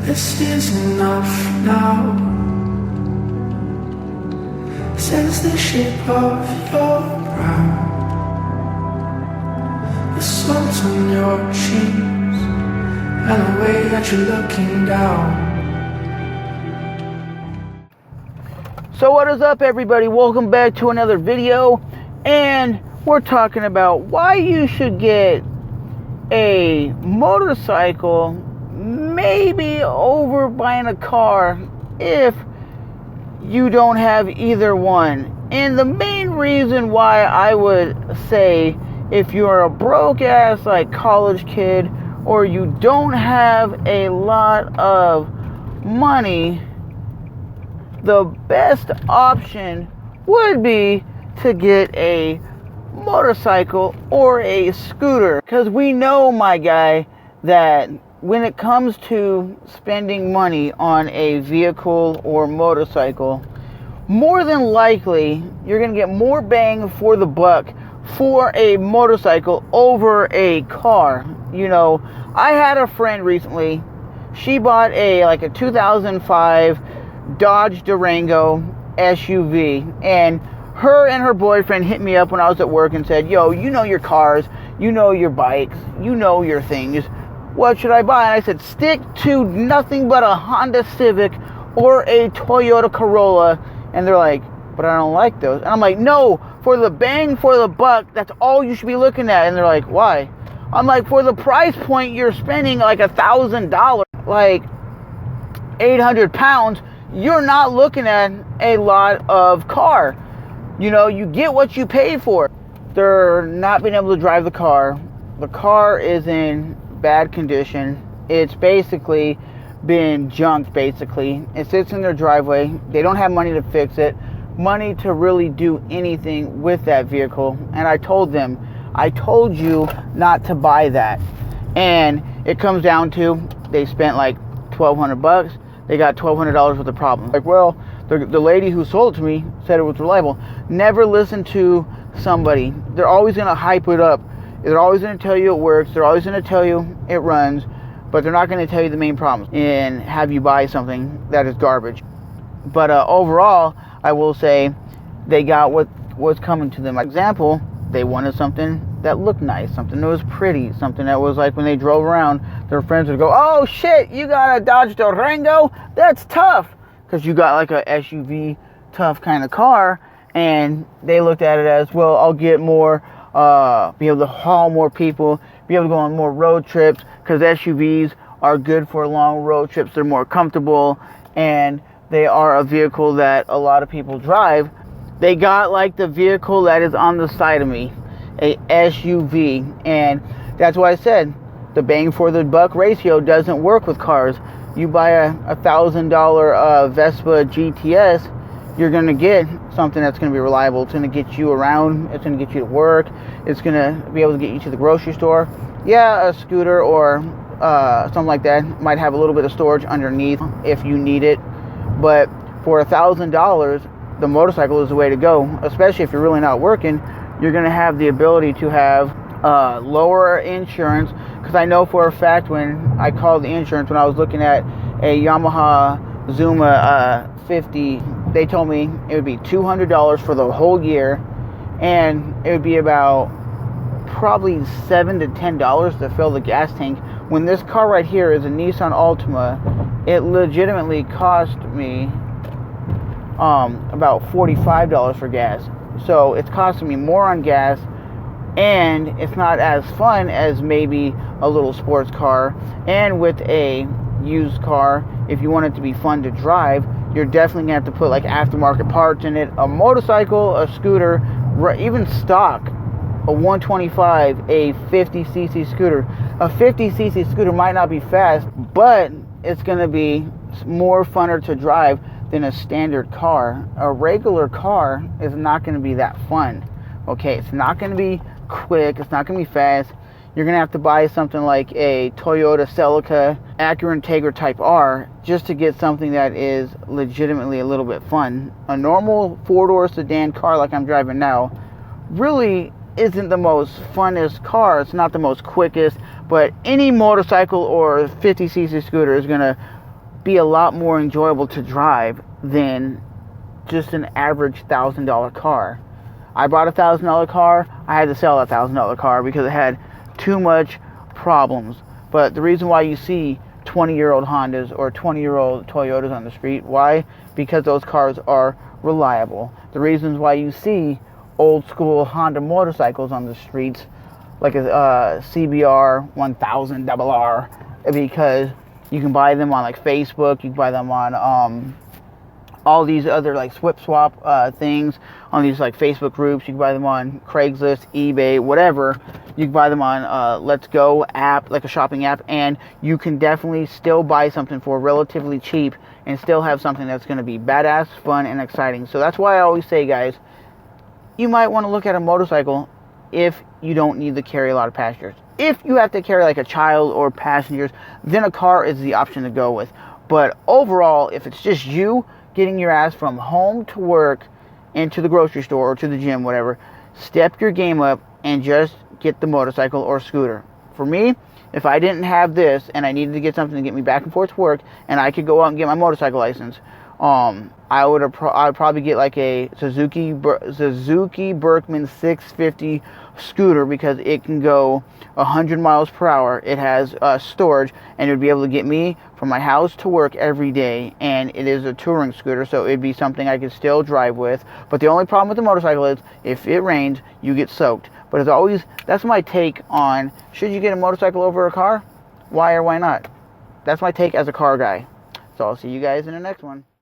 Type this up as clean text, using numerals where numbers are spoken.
This is enough now. Sense the shape of your brow, the salt on your cheeks, and the way that you're looking down. So what is up, everybody? Welcome back to another video, and we're talking about why you should get a motorcycle maybe over buying a car if you don't have either one. And the main reason why I would say, if you're a broke ass like college kid, or you don't have a lot of money, the best option would be to get a motorcycle or a scooter. Because we know, my guy, that when it comes to spending money on a vehicle or motorcycle, more than likely you're going to get more bang for the buck for a motorcycle over a car. You know, I had a friend recently. She bought a 2005 Dodge Durango SUV, and her boyfriend hit me up when I was at work and said, yo, you know your cars, you know your bikes, you know your things, what should I buy? And I said, stick to nothing but a Honda Civic or a Toyota Corolla. And they're like, but I don't like those. And I'm like, no, for the bang for the buck, that's all you should be looking at. And they're like, why? I'm like, for the price point, you're spending like $1,000, like 800 pounds. You're not looking at a lot of car. You know, you get what you pay for. They're not being able to drive the car. The car is in bad condition. It's basically been junked, basically. It sits in their driveway. They don't have money to fix it, money to really do anything with that vehicle. And I told them, I told you not to buy that. And it comes down to, they spent like $1,200. They got $1,200 worth of problems. Like, well, the lady who sold it to me said it was reliable. Never listen to somebody. They're always going to hype it up. They're always going to tell you it works. They're always going to tell you it runs. But they're not going to tell you the main problems and have you buy something that is garbage. But overall, I will say they got what was coming to them. For example, they wanted something that looked nice, something that was pretty, something that was like when they drove around, their friends would go, oh shit, you got a Dodge Durango? That's tough. Because you got like a SUV tough kind of car. And they looked at it as, well, I'll get more, be able to haul more people, be able to go on more road trips, because SUVs are good for long road trips. They're more comfortable, and they are a vehicle that a lot of people drive. They got like the vehicle that is on the side of me, a SUV, and that's why I said the bang for the buck ratio doesn't work with cars. You buy a $1,000 Vespa GTS, you're going to get something that's going to be reliable. It's going to get you around. It's going to get you to work. It's going to be able to get you to the grocery store. Yeah, a scooter or something like that might have a little bit of storage underneath if you need it. But for $1,000, the motorcycle is the way to go, especially if you're really not working. You're going to have the ability to have lower insurance. Because I know for a fact when I called the insurance, when I was looking at a Yamaha Zuma 50, they told me it would be $200 for the whole year, and it would be about probably $7 to $10 to fill the gas tank. When this car right here is a Nissan Altima, it legitimately cost me about $45 for gas. So it's costing me more on gas, and it's not as fun as maybe a little sports car. And with a used car, if you want it to be fun to drive, you're definitely going to have to put like aftermarket parts in it. A motorcycle, a scooter, even stock, a 125, a 50cc scooter. A 50cc scooter might not be fast, but it's going to be more funner to drive than a standard car. A regular car is not going to be that fun. Okay, it's not going to be quick. It's not going to be fast. You're going to have to buy something like a Toyota Celica Acura Integra Type R just to get something that is legitimately a little bit fun. A normal four-door sedan car like I'm driving now really isn't the most funnest car. It's not the most quickest, but any motorcycle or 50cc scooter is going to be a lot more enjoyable to drive than just an average $1,000 car. I bought a $1,000 car. I had to sell a $1,000 car because it had too much problems. But the reason why you see 20-year-old Hondas or 20-year-old Toyotas on the street, why? Because those cars are reliable. The reasons why you see old school Honda motorcycles on the streets, like a CBR 1000 RR, because you can buy them on like Facebook, you can buy them on all these other like Swip Swap things, on these like Facebook groups. You can buy them on Craigslist, eBay, whatever. You can buy them on Let's Go app, like a shopping app, and you can definitely still buy something for relatively cheap and still have something that's going to be badass, fun, and exciting. So that's why I always say, guys, you might want to look at a motorcycle if you don't need to carry a lot of passengers. If you have to carry like a child or passengers, then a car is the option to go with. But overall, if it's just you getting your ass from home to work and to the grocery store or to the gym, whatever, step your game up and just get the motorcycle or scooter. For me, if I didn't have this and I needed to get something to get me back and forth to work and I could go out and get my motorcycle license, I'd probably get like a Suzuki Berkman 650 scooter, because it can go 100 miles per hour. It has storage, and it would be able to get me from my house to work every day. And it is a touring scooter, so it'd be something I could still drive with. But the only problem with the motorcycle is if it rains, you get soaked. But as always, that's my take on, should you get a motorcycle over a car? Why or why not? That's my take as a car guy. So I'll see you guys in the next one.